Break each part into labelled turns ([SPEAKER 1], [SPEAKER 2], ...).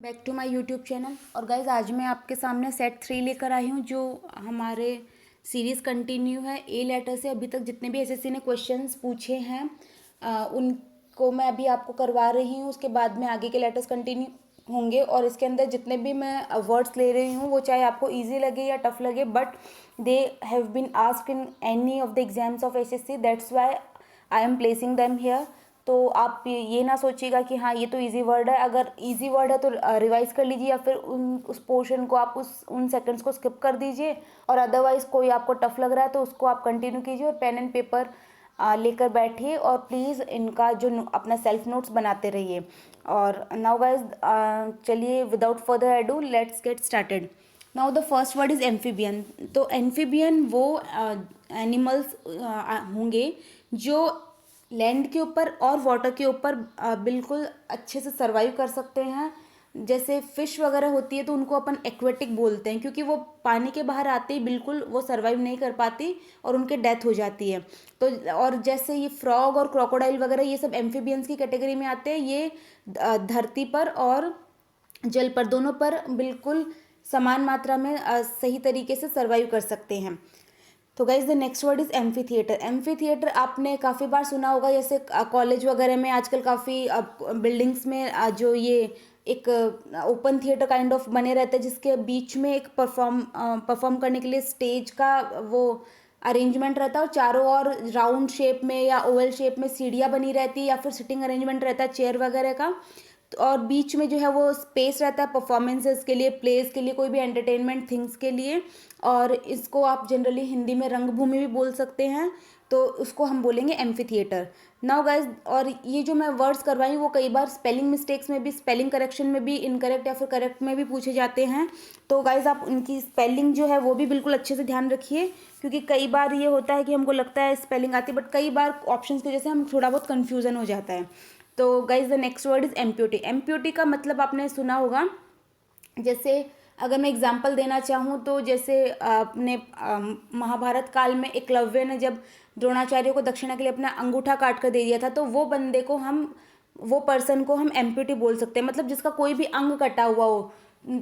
[SPEAKER 1] Back to my YouTube channel. और guys आज मैं आपके सामने सेट 3 लेकर आई हूँ, जो हमारे सीरीज़ कंटिन्यू है। ए लेटर से अभी तक जितने भी एसएससी ने क्वेश्चंस पूछे हैं उनको मैं अभी आपको करवा रही हूँ। उसके बाद में आगे के लेटर्स कंटिन्यू होंगे और इसके अंदर जितने भी मैं वर्ड्स ले रही हूँ वो चाहे आपको ईजी लगे या टफ लगे, but they have been asked in any of the exams of SSC, that's why I am placing them here. तो आप ये ना सोचिएगा कि हाँ ये तो इजी वर्ड है। अगर इजी वर्ड है तो रिवाइज कर लीजिए, या फिर उस पोर्शन को आप उन सेकंड्स को स्किप कर दीजिए। और अदरवाइज कोई आपको टफ लग रहा है तो उसको आप कंटिन्यू कीजिए और पेन एंड पेपर लेकर बैठिए और प्लीज़ इनका जो अपना सेल्फ नोट्स बनाते रहिए। और नाउ गाइज चलिए without further edu let's get started. Now the first word is amphibian. तो एम्फीबियन वो एनिमल्स होंगे जो लैंड के ऊपर और वाटर के ऊपर बिल्कुल अच्छे से सर्वाइव कर सकते हैं। जैसे फिश वगैरह होती है तो उनको अपन एक्वेटिक बोलते हैं, क्योंकि वो पानी के बाहर आते ही बिल्कुल वो सर्वाइव नहीं कर पाती और उनके डेथ हो जाती है। तो और जैसे ये फ्रॉग और क्रोकोडाइल वगैरह ये सब एम्फीबियंस की कैटेगरी में आते हैं। ये धरती पर और जल पर दोनों पर बिल्कुल समान मात्रा में सही तरीके से सर्वाइव कर सकते हैं। तो guys the next word is amphi theatre. Amphi theatre आपने काफ़ी बार सुना होगा, जैसे कॉलेज वगैरह में आजकल काफ़ी बिल्डिंग्स में जो ये एक ओपन थिएटर काइंड ऑफ बने रहते हैं, जिसके बीच में एक परफॉर्म करने के लिए स्टेज का वो अरेंजमेंट रहता है और चारों ओर राउंड शेप में या ओवल शेप में सीढ़ियाँ बनी रहती है या फिर सिटिंग अरेंजमेंट रहता है चेयर वगैरह का। और बीच में जो है वो स्पेस रहता है परफॉर्मेंसेस के लिए, प्लेस के लिए, कोई भी एंटरटेनमेंट थिंग्स के लिए। और इसको आप जनरली हिंदी में रंगभूमि भी बोल सकते हैं, तो उसको हम बोलेंगे एम्फी थिएटर। नाउ गाइज, और ये जो मैं वर्ड्स करवाई वो कई बार स्पेलिंग मिस्टेक्स में भी, स्पेलिंग करेक्शन में भी, इनकरेक्ट या फिर करेक्ट में भी पूछे जाते हैं। तो गाइज आप उनकी स्पेलिंग जो है वो भी बिल्कुल अच्छे से ध्यान रखिए, क्योंकि कई बार ये होता है कि हमको लगता है स्पेलिंग आती है, बट कई बार ऑप्शंस की वजह से हम थोड़ा बहुत कन्फ्यूज़न हो जाता है। तो guys the next word is amputee. Amputee का मतलब आपने सुना होगा। जैसे अगर मैं एग्जांपल देना चाहूँ तो जैसे अपने महाभारत काल में एकलव्य ने जब द्रोणाचार्य को दक्षिणा के लिए अपना अंगूठा काट कर दे दिया था, तो वो बंदे को हम, वो पर्सन को हम एम्प्यूटी बोल सकते हैं, मतलब जिसका कोई भी अंग कटा हुआ हो।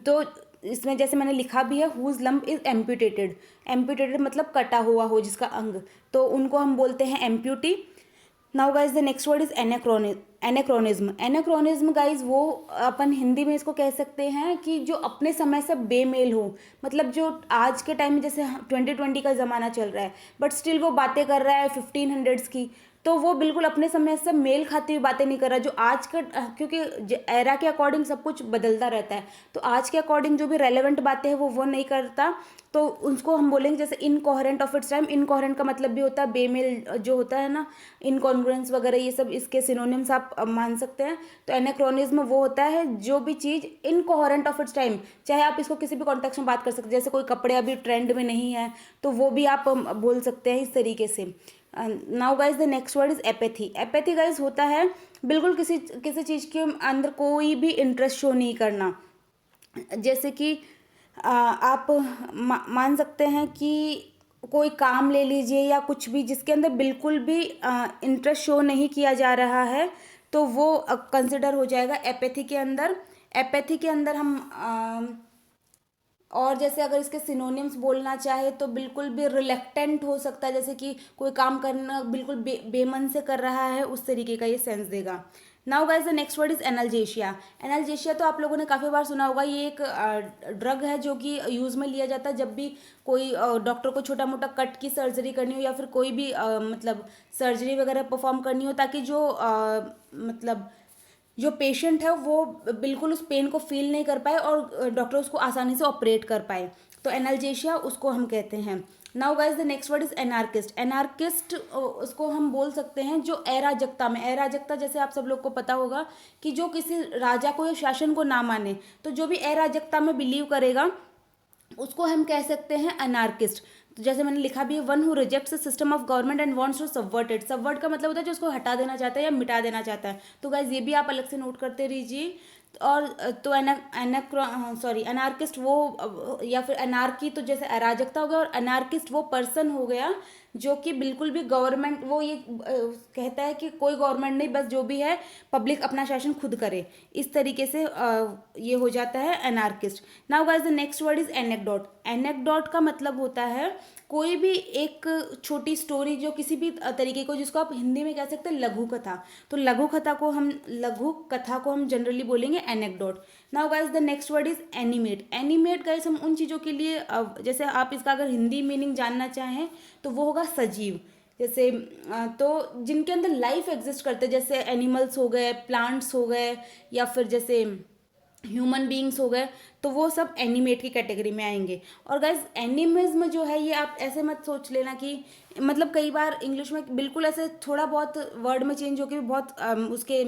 [SPEAKER 1] तो इसमें जैसे मैंने लिखा भी है, whose lump is amputated. Amputated मतलब कटा हुआ हो जिसका अंग, तो उनको हम बोलते हैं amputee. Now guys the next word is anachronism. Anachronism guys वो अपन हिंदी में इसको कह सकते हैं कि जो अपने समय से बेमेल हो, मतलब जो आज के टाइम में जैसे 2020 का ज़माना चल रहा है बट स्टिल वो बातें कर रहा है 1500s की, तो वो बिल्कुल अपने समय से मेल खाती हुई बातें नहीं कर रहा। जो आज का, क्योंकि एरा के अकॉर्डिंग सब कुछ बदलता रहता है, तो आज के अकॉर्डिंग जो भी रेलेवेंट बातें हैं वो नहीं करता, तो उसको हम बोलेंगे जैसे incoherent of its time. Incoherent का मतलब भी होता है बेमेल जो होता है ना, इनकॉन्ग्रुएंस वगैरह, ये सब इसके सिनोनिम्स आप मान सकते हैं। तो एनाक्रोनिज्म वो होता है जो भी चीज़ इनकोहेरेंट ऑफ इट्स टाइम, चाहे आप इसको किसी भी कॉन्टेक्स्ट में बात कर सकते हैं। जैसे कोई कपड़े अभी ट्रेंड में नहीं है तो वो भी आप बोल सकते हैं इस तरीके से। Now guys the next word is apathy. Apathy guys होता है बिल्कुल किसी किसी चीज़ के अंदर कोई भी इंटरेस्ट शो नहीं करना। जैसे कि आप मान सकते हैं कि कोई काम ले लीजिए या कुछ भी जिसके अंदर बिल्कुल भी इंटरेस्ट शो नहीं किया जा रहा है, तो वो कंसिडर हो जाएगा एपेथी के अंदर। एपेथी के अंदर हम और जैसे अगर इसके सिनोनिम्स बोलना चाहे तो बिल्कुल भी रिलेक्टेंट हो सकता है, जैसे कि कोई काम करना बिल्कुल बेमन से कर रहा है, उस तरीके का ये सेंस देगा। Now guys the next word is analgesia. Analgesia तो आप लोगों ने काफ़ी बार सुना होगा। ये एक ड्रग है जो कि यूज़ में लिया जाता है जब भी कोई डॉक्टर को छोटा मोटा कट की सर्जरी करनी हो या फिर कोई भी मतलब सर्जरी वगैरह परफॉर्म करनी हो, ताकि जो मतलब जो पेशेंट है वो बिल्कुल उस पेन को फील नहीं कर पाए और डॉक्टर उसको आसानी से ऑपरेट कर पाए, तो एनाल्जेशिया उसको हम कहते हैं। Now guys the next word is anarchist. Anarchist उसको हम बोल सकते हैं जो अराजकता में, अराजकता जैसे आप सब लोग को पता होगा कि जो किसी राजा को या शासन को ना माने, तो जो भी अराजकता में बिलीव करेगा उसको हम कह सकते हैं अनार्किस्ट। तो जैसे मैंने लिखा भी है, one who rejects the system of government and wants to subvert it. Subvert का मतलब होता है जो उसको हटा देना चाहता है या मिटा देना चाहता है। तो गाइज ये भी आप अलग से नोट करते रहिए। और तो अनार्किस्ट वो या फिर अनार्की तो जैसे अराजकता हो गया, और अनार्किस्ट वो पर्सन हो गया जो कि बिल्कुल भी गवर्नमेंट वो ये कहता है कि कोई गवर्नमेंट नहीं, बस जो भी है पब्लिक अपना शासन खुद करे, इस तरीके से ये हो जाता है anarchist. Now guys the next word is anecdote. Anecdote का मतलब होता है कोई भी एक छोटी स्टोरी, जो किसी भी तरीके को, जिसको आप हिंदी में कह सकते हैं लघु कथा, तो लघु कथा को हम जनरली बोलेंगे anecdote. Now guys the next word is animate. Animate guys हम उन चीज़ों के लिए जैसे आप इसका अगर हिंदी मीनिंग जानना चाहें तो वो होगा सजीव। जैसे तो जिनके अंदर लाइफ एग्जिस्ट करते हैं, जैसे एनिमल्स हो गए, प्लांट्स हो गए, या फिर जैसे ह्यूमन बीइंग्स हो गए, तो वो सब एनिमेट की कैटेगरी में आएंगे। और गाइज एनिमिज्म जो है ये आप ऐसे मत सोच लेना कि मतलब कई बार इंग्लिश में बिल्कुल ऐसे थोड़ा बहुत वर्ड में चेंज होकर भी बहुत उसके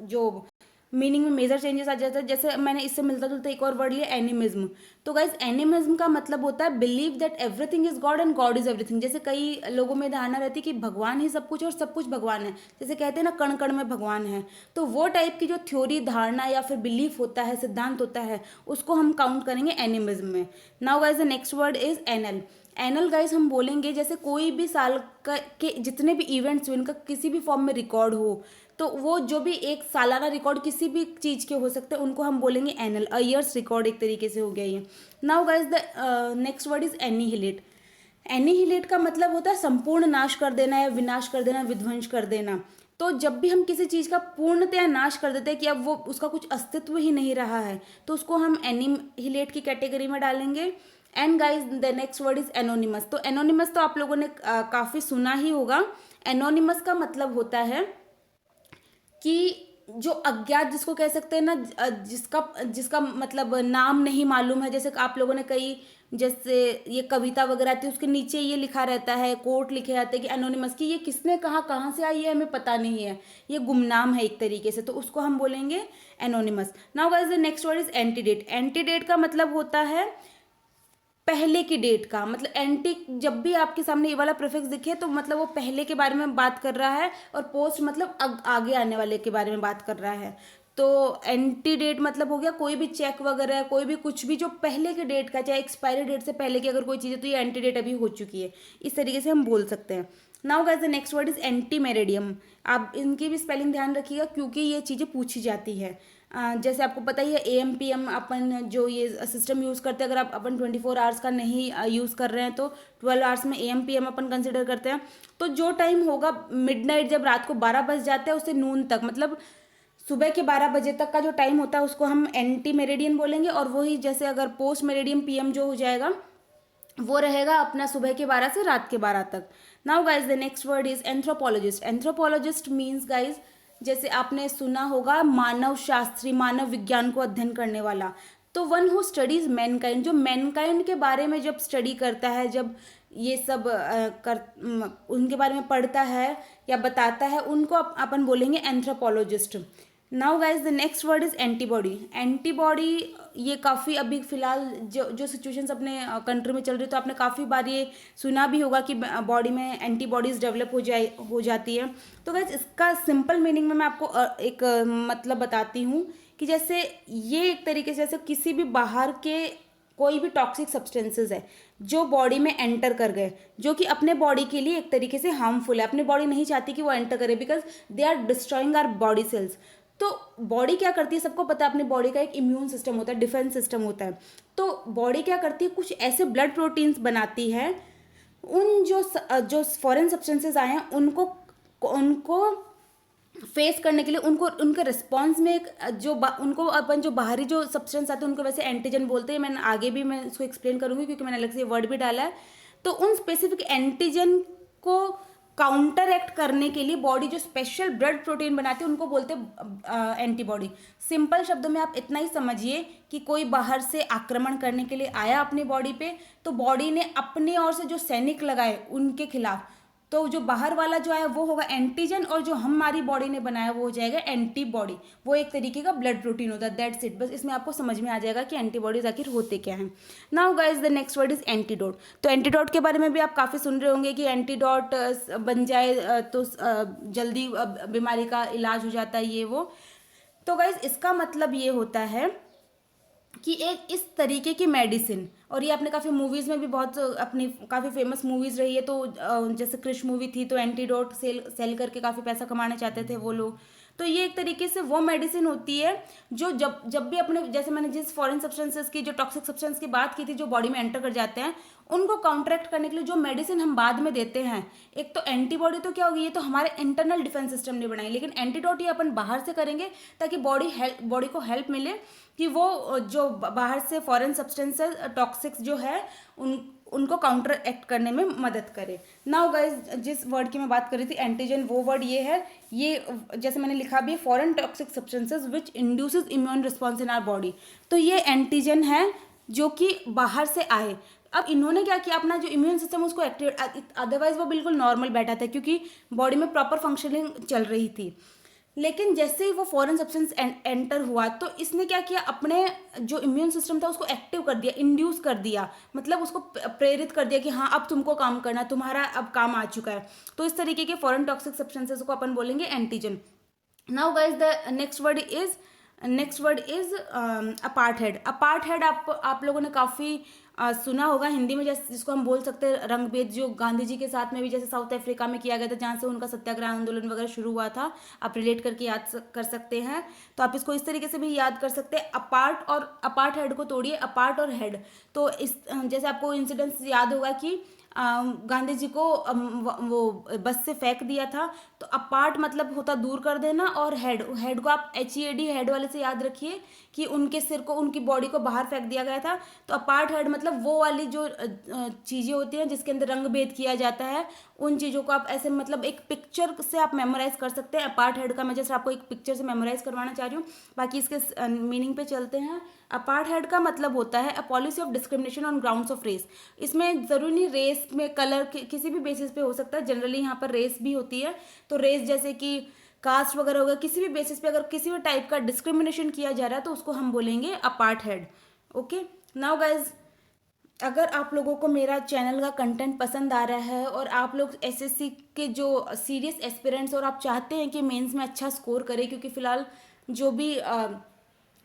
[SPEAKER 1] जो मीनिंग में मेजर चेंजेस आ जाते हैं। जैसे मैंने इससे मिलता जुलता एक और वर्ड लिया एनिमिज्म। तो गाइज एनिमिज्म का मतलब होता है believe that everything is God and God is everything. जैसे कई लोगों में धारणा रहती है कि भगवान ही सब कुछ और सब कुछ भगवान है, जैसे कहते हैं ना कण कण में भगवान है। तो वो टाइप की जो थ्योरी, धारणा या फिर बिलीफ होता है, सिद्धांत होता है, उसको हम काउंट करेंगे एनिमिज्म में। Now guys the next word is anal. Anal guys हम बोलेंगे जैसे कोई भी साल के जितने भी इवेंट्स हुए उनका किसी भी फॉर्म में रिकॉर्ड हो, तो वो जो भी एक सालाना रिकॉर्ड किसी भी चीज़ के हो सकते हैं, उनको हम बोलेंगे एनल, अ ईयर्स रिकॉर्ड एक तरीके से हो गया ये। Now guys the next word is annihilate. Annihilate का मतलब होता है संपूर्ण नाश कर देना या विनाश कर देना, विध्वंस कर देना। तो जब भी हम किसी चीज़ का पूर्णतया नाश कर देते हैं कि अब वो उसका कुछ अस्तित्व ही नहीं रहा है, तो उसको हम एनिहिलेट की कैटेगरी में डालेंगे। And guys the next word is anonymous. तो एनोनिमस तो आप लोगों ने काफ़ी सुना ही होगा। एनोनिमस का मतलब होता है कि जो अज्ञात, जिसको कह सकते हैं ना, जिसका जिसका मतलब नाम नहीं मालूम है। जैसे आप लोगों ने कई जैसे ये कविता वगैरह आती है, उसके नीचे ये लिखा रहता है, कोट लिखे जाते हैं कि एनोनिमस, की ये किसने कहा, कहाँ से आई है हमें पता नहीं है, ये गुमनाम है एक तरीके से, तो उसको हम बोलेंगे anonymous. Now guys the next word is antedate. Antedate का मतलब होता है पहले की डेट का, मतलब एंटी, जब भी आपके सामने ये वाला प्रीफिक्स दिखे तो मतलब वो पहले के बारे में बात कर रहा है, और पोस्ट मतलब आगे आने वाले के बारे में बात कर रहा है। तो एंटी डेट मतलब हो गया कोई भी चेक वगैरह, कोई भी कुछ भी जो पहले के डेट का, चाहे एक्सपायरी डेट से पहले की अगर कोई चीज़ है तो ये एंटी डेट अभी हो चुकी है, इस तरीके से हम बोल सकते हैं। Now guys the next word is ante meridiem. आप इनकी भी स्पेलिंग ध्यान रखिएगा क्योंकि ये चीज़ें पूछी जाती है। जैसे आपको पता ही है AM PM अपन जो ये सिस्टम यूज़ करते हैं, अगर आप अपन 24 आवर्स का नहीं यूज़ कर रहे हैं तो 12 आवर्स में AM PM अपन कंसिडर करते हैं। तो जो टाइम होगा मिडनाइट, जब रात को 12 बज जाते हैं उससे नून तक, मतलब सुबह के 12 बजे तक का जो टाइम होता है उसको हम एंटी मेरेडियन बोलेंगे। और वही जैसे अगर पोस्ट मेरेडियम PM जो हो जाएगा वो रहेगा अपना सुबह के 12 से रात के 12 तक। Now guys the next word is anthropologist. Anthropologist means guys जैसे आपने सुना होगा मानव शास्त्री, मानव विज्ञान को अध्ययन करने वाला। तो वन हु स्टडीज मैनकाइंड, जो मैनकाइंड के बारे में जब स्टडी करता है, जब ये सब उनके बारे में पढ़ता है या बताता है, उनको अपन बोलेंगे anthropologist. Now guys the next word is antibody. Antibody ये काफ़ी अभी फिलहाल जो सिचुएशंस अपने कंट्री में चल रही है, तो आपने काफ़ी बार ये सुना भी होगा कि बॉडी में एंटीबॉडीज़ डेवलप हो जाती है। तो गाइज इसका सिंपल मीनिंग में मैं आपको एक मतलब बताती हूँ कि जैसे ये एक तरीके से जैसे किसी भी बाहर के कोई भी टॉक्सिक सब्सटेंसेस है जो बॉडी में एंटर कर गए, जो कि अपने बॉडी के लिए एक तरीके से हार्मफुल है, अपनी बॉडी नहीं चाहती कि वो एंटर करे, because they are destroying our body cells. तो बॉडी क्या करती है, सबको पता है अपनी बॉडी का एक इम्यून सिस्टम होता है, डिफेंस सिस्टम होता है। तो बॉडी क्या करती है, कुछ ऐसे ब्लड प्रोटीन्स बनाती है, उन जो फॉरेन सब्सटेंसेस आए हैं उनको फेस करने के लिए, उनको उनके रिस्पॉन्स में एक उनको अपन जो बाहरी जो सब्सटेंस आते हैं उनको वैसे एंटीजन बोलते हैं। मैंने आगे भी मैं इसको एक्सप्लेन करूँगी क्योंकि मैंने अलग से ये वर्ड भी डाला है। तो उन स्पेसिफिक एंटीजन को काउंटर एक्ट करने के लिए बॉडी जो स्पेशल ब्लड प्रोटीन बनाती है उनको बोलते हैं एंटीबॉडी। सिंपल शब्दों में आप इतना ही समझिए कि कोई बाहर से आक्रमण करने के लिए आया अपनी बॉडी पे, तो बॉडी ने अपनी ओर से जो सैनिक लगाए उनके खिलाफ, तो जो बाहर वाला जो है वो होगा एंटीजन, और जो हमारी बॉडी ने बनाया वो हो जाएगा एंटीबॉडी। वो एक तरीके का ब्लड प्रोटीन होता है, दैट्स इट। बस इसमें आपको समझ में आ जाएगा कि एंटीबॉडीज आखिर होते क्या हैं। Now guys the next word is antidote. तो एंटीडोट के बारे में भी आप काफ़ी सुन रहे होंगे कि एंटीडोट बन जाए तो जल्दी बीमारी का इलाज हो जाता है, ये वो। तो गाइज इसका मतलब ये होता है कि एक इस तरीके की मेडिसिन, और ये आपने काफ़ी मूवीज़ में भी बहुत अपनी काफ़ी फेमस मूवीज़ रही है, तो जैसे क्रिश मूवी थी तो एंटीडोट सेल सेल करके काफ़ी पैसा कमाना चाहते थे वो लोग। तो ये एक तरीके से वो मेडिसिन होती है जो जब जब भी अपने, जैसे मैंने जिस फॉरेन सब्सटेंसेस की, जो टॉक्सिक सब्सटेंस की बात की थी, जो बॉडी में एंटर कर जाते हैं, उनको काउंटरैक्ट करने के लिए जो मेडिसिन हम बाद में देते हैं, एक तो एंटीबॉडी, तो क्या होगी, ये तो हमारे इंटरनल डिफेंस सिस्टम ने बनाई, लेकिन एंटीडोट ये अपन बाहर से करेंगे ताकि बॉडी को हेल्प मिले कि वो जो बाहर से फॉरेन सब्सटेंसेस टॉक्सिक्स जो है उनको काउंटर एक्ट करने में मदद करे। नाउ गाइज, जिस वर्ड की मैं बात कर रही थी एंटीजन, वो वर्ड ये है, ये जैसे मैंने लिखा भी, foreign toxic substances which induces immune response in our body. तो ये एंटीजन है जो कि बाहर से आए। अब इन्होंने क्या किया, अपना जो इम्यून सिस्टम उसको एक्टिवेट, अदरवाइज वो बिल्कुल नॉर्मल बैठा था क्योंकि बॉडी में प्रॉपर फंक्शनिंग चल रही थी। लेकिन जैसे ही वो फॉरेन सब्सटेंस एंटर हुआ तो इसने क्या किया, अपने जो इम्यून सिस्टम था उसको एक्टिव कर दिया, इंड्यूस कर दिया, मतलब उसको प्रेरित कर दिया कि हाँ अब तुमको काम करना, तुम्हारा अब काम आ चुका है। तो इस तरीके के फॉरेन टॉक्सिक सब्सटेंसेस को अपन बोलेंगे antigen. Now guys, the next word is apartheid. Apartheid आप लोगों ने काफ़ी सुना होगा हिंदी में, जैसे जिसको हम बोल सकते हैं रंगभेद, जो गांधी जी के साथ में भी जैसे साउथ अफ्रीका में किया गया था, जहाँ से उनका सत्याग्रह आंदोलन वगैरह शुरू हुआ था। आप रिलेट करके याद कर सकते हैं, तो आप इसको इस तरीके से भी याद कर सकते हैं, अपार्ट और अपार्ट हेड को तोड़िए, अपार्ट और हेड। तो इस जैसे आपको इंसिडेंस याद होगा कि गांधी जी को वो बस से फेंक दिया था, तो अपार्ट मतलब होता दूर कर देना, और हेड को आप HEAD हेड वाले से याद रखिए कि उनके सिर को, उनकी बॉडी को बाहर फेंक दिया गया था। तो अपार्ट हेड मतलब वो वाली जो चीज़ें होती हैं जिसके अंदर रंग भेद किया जाता है, उन चीज़ों को आप ऐसे मतलब एक पिक्चर से आप मेमोराइज कर सकते हैं। अपार्ट हेड का मैं जैसे आपको एक पिक्चर से मेमोराइज करवाना चाह रही हूँ, बाकी इसके मीनिंग पे चलते हैं। अपार्थाइड का मतलब होता है a policy of discrimination on grounds of race. इसमें ज़रूरी नहीं रेस में, कलर किसी भी बेसिस पे हो सकता है, जनरली यहाँ पर रेस भी होती है। तो रेस जैसे कि कास्ट वगैरह होगा, किसी भी बेसिस पे अगर किसी भी टाइप का डिस्क्रिमिनेशन किया जा रहा है तो उसको हम बोलेंगे अपार्थाइड। ओके, नाउ गाइज, अगर आप लोगों को मेरा चैनल का कंटेंट पसंद आ रहा है और आप लोग SSC के जो सीरियस एस्पिरेंट्स और आप चाहते हैं कि मेंस में अच्छा स्कोर करें, क्योंकि फ़िलहाल जो भी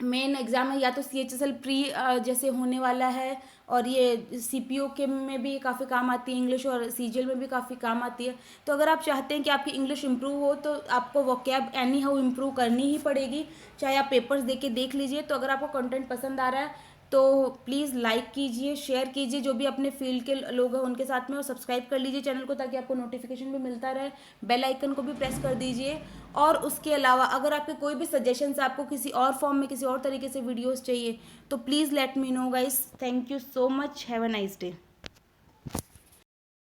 [SPEAKER 1] मेन एग्ज़ाम है या तो CHSL प्री जैसे होने वाला है, और ये CPO के में भी काफ़ी काम आती है इंग्लिश, और CGL में भी काफ़ी काम आती है। तो अगर आप चाहते हैं कि आपकी इंग्लिश इंप्रूव हो तो आपको वोकैब एनी हाउ इम्प्रूव करनी ही पड़ेगी, चाहे आप पेपर्स दे के देख लीजिए। तो अगर आपको कंटेंट पसंद आ रहा है तो प्लीज़ लाइक कीजिए, शेयर कीजिए जो भी अपने फील्ड के लोग हैं उनके साथ में, और सब्सक्राइब कर लीजिए चैनल को ताकि आपको नोटिफिकेशन भी मिलता रहे। बेल आइकन को भी प्रेस कर दीजिए। और उसके अलावा अगर आपके कोई भी सजेशंस, आपको किसी और फॉर्म में किसी और तरीके से वीडियोस चाहिए तो please let me know guys. Thank you so much, have a nice day.